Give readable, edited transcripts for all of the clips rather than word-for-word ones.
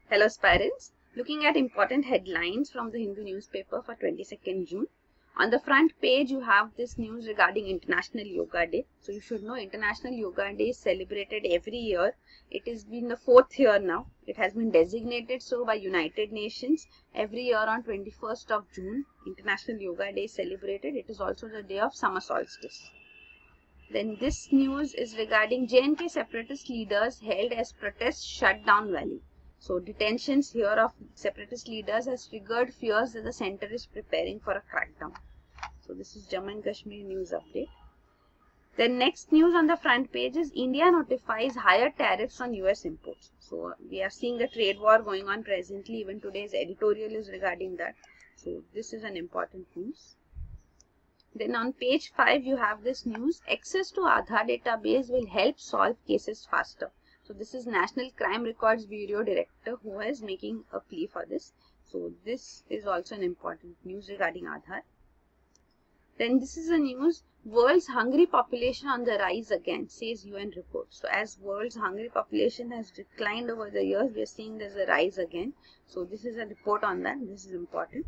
Hello aspirants, looking at important headlines from the Hindu newspaper for 22nd June. On the front page you have this news regarding International Yoga Day. So you should know International Yoga Day is celebrated every year. It has been the 4th year now. It has been designated so by United Nations. Every year on 21st of June, International Yoga Day is celebrated. It is also the day of summer solstice. Then this news is regarding J&K separatist leaders held as protests shut down Valley. So detentions here of separatist leaders has triggered fears that the center is preparing for a crackdown. So this is Jammu and Kashmir news update. The next news on the front page is India notifies higher tariffs on US imports. So we are seeing the trade war going on presently. Even today's editorial is regarding that. So this is an important news. Then on page 5 you have this news. Access to Aadhaar database will help solve cases faster. So this is National Crime Records Bureau Director who is making a plea for this. So this is also an important news regarding Aadhaar. Then this is a news. World's hungry population on the rise again, says UN report. So as world's hungry population has declined over the years, we are seeing there's a rise again. So this is a report on that. This is important.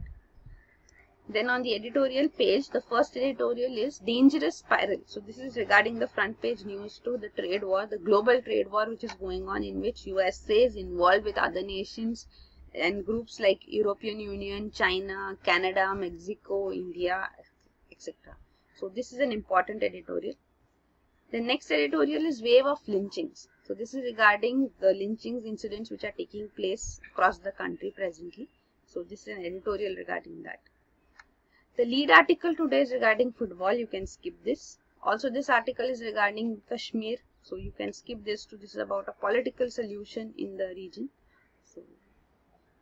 Then on the editorial page, the first editorial is Dangerous Spiral. So this is regarding the front page news to the trade war, the global trade war which is going on, in which USA is involved with other nations and groups like European Union, China, Canada, Mexico, India, etc. So this is an important editorial. The next editorial is Wave of Lynchings. So this is regarding the lynchings incidents which are taking place across the country presently. So this is an editorial regarding that. The lead article today is regarding football. You can skip this. Also, this article is regarding Kashmir. So you can skip this too. This is about a political solution in the region. So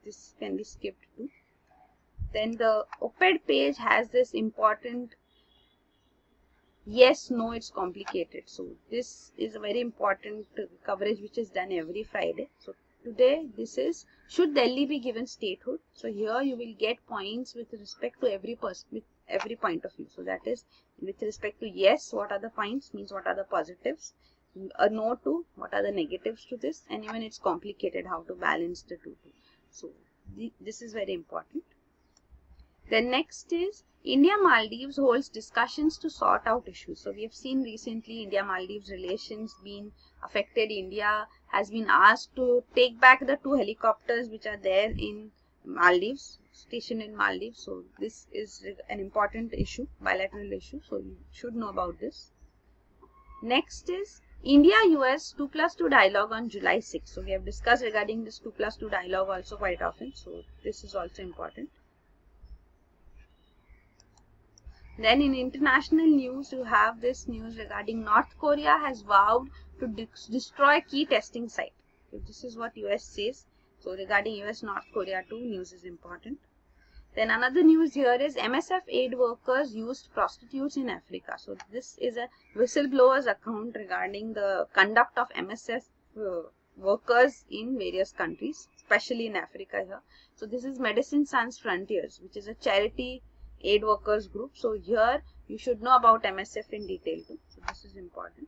this can be skipped too. Then the OpEd page has this important yes, no, it's complicated. So this is a very important coverage which is done every Friday. So today this is, should Delhi be given statehood? So here you will get points with respect to every person, with every point of view. So that is with respect to yes, what are the points, means what are the positives, a no to, what are the negatives to this, and even it's complicated how to balance the two. So this is very important. Then next is India-Maldives holds discussions to sort out issues. So we have seen recently India-Maldives relations being affected. India has been asked to take back the 2 helicopters which are there in Maldives, stationed in Maldives. So this is an important issue, bilateral issue. So you should know about this. Next is India-US 2+2 dialogue on July 6. So we have discussed regarding this 2+2 dialogue also quite often. So this is also important. Then in international news, you have this news regarding North Korea has vowed to destroy key testing site. So this is what US says. So regarding US North Korea too, news is important. Then another news here is MSF aid workers used prostitutes in Africa. So this is a whistleblower's account regarding the conduct of MSF workers in various countries, especially in Africa here. So this is Medicine Sans Frontiers, which is a charity aid workers group. So here you should know about MSF in detail too. So this is important.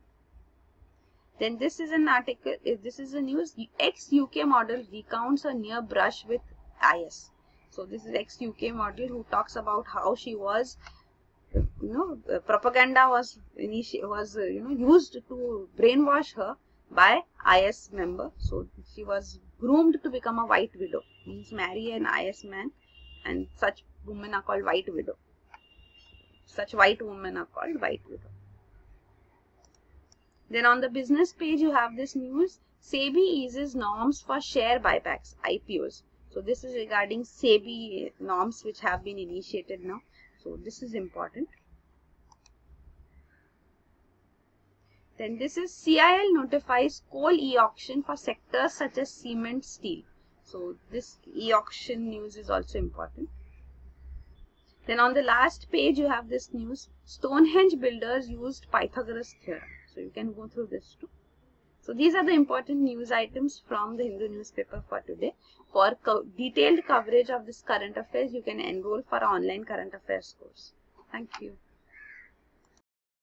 Then this is an article, this is a news, ex-UK model recounts a near brush with IS. So this is ex-UK model who talks about how she was, propaganda was used to brainwash her by IS member. So she was groomed to become a white widow, means marry an IS man, and such women are called white widow. Such white women are called white widow. Then on the business page you have this news. SEBI eases norms for share buybacks, IPOs. So this is regarding SEBI norms which have been initiated now. So this is important. Then this is CIL notifies coal e-auction for sectors such as cement, steel. So this e-auction news is also important. Then on the last page you have this news. Stonehenge builders used Pythagoras Theorem. So you can go through this too. So these are the important news items from the Hindu newspaper for today. For detailed coverage of this current affairs, you can enroll for our online current affairs course. Thank you.